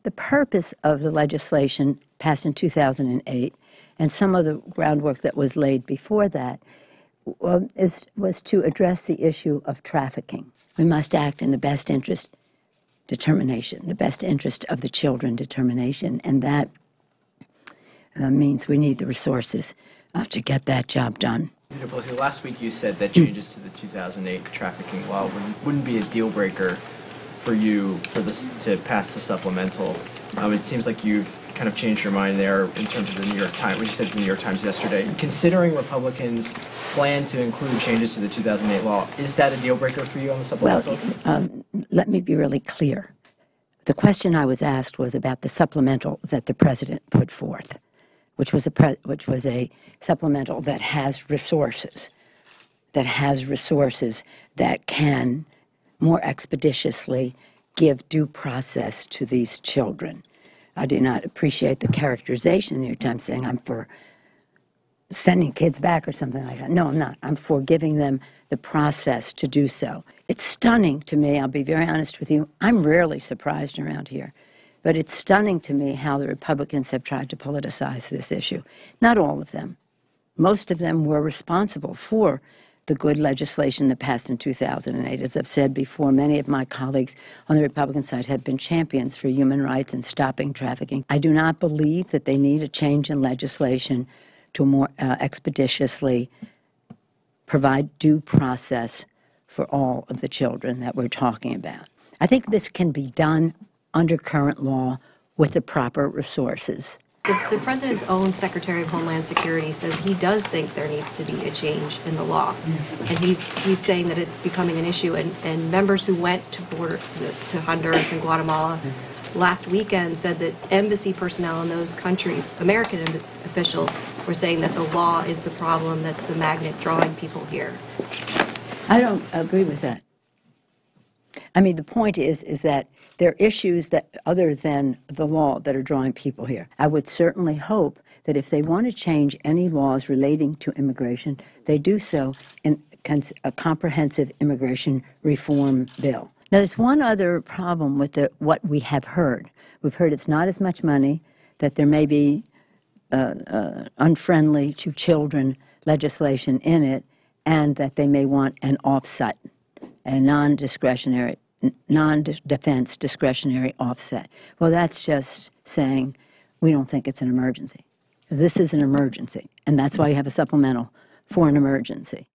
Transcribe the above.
The purpose of the legislation passed in 2008 and some of the groundwork that was laid before that was to address the issue of trafficking. We must act in the best interest determination, the best interest of the children determination, and that means we need the resources to get that job done. Last week you said that changes to the 2008 trafficking law wouldn't be a deal breaker for you for this to pass the supplemental. It seems like you've kind of changed your mind there in terms of the New York Times, what you said to the New York Times yesterday. Considering Republicans plan to include changes to the 2008 law, is that a deal breaker for you on the supplemental? Well, let me be really clear. The question I was asked was about the supplemental that the president put forth, which was a supplemental that has resources that can more expeditiously give due process to these children. I do not appreciate the characterization in the New York Times saying I'm for sending kids back or something like that. No, I'm not. I'm for giving them the process to do so. It's stunning to me, I'll be very honest with you. I'm rarely surprised around here. But it's stunning to me how the Republicans have tried to politicize this issue. Not all of them. Most of them were responsible for the good legislation that passed in 2008. As I've said before, many of my colleagues on the Republican side have been champions for human rights and stopping trafficking. I do not believe that they need a change in legislation to more expeditiously provide due process for all of the children that we're talking about. I think this can be done under current law with the proper resources. The president's own Secretary of Homeland Security says he does think there needs to be a change in the law. And he's saying that it's becoming an issue. And members who went to Honduras and Guatemala last weekend said that embassy personnel in those countries, American officials, were saying that the law is the problem, that's the magnet drawing people here. I don't agree with that. I mean, the point is that there are issues that, other than the law, that are drawing people here. I would certainly hope that if they want to change any laws relating to immigration, they do so in a comprehensive immigration reform bill. Now, there's one other problem with what we have heard. We've heard it's not as much money, that there may be unfriendly to children legislation in it, and that they may want an offset, a non-defense discretionary offset. Well, that's just saying we don't think it's an emergency. This is an emergency, and that's why you have a supplemental for an emergency.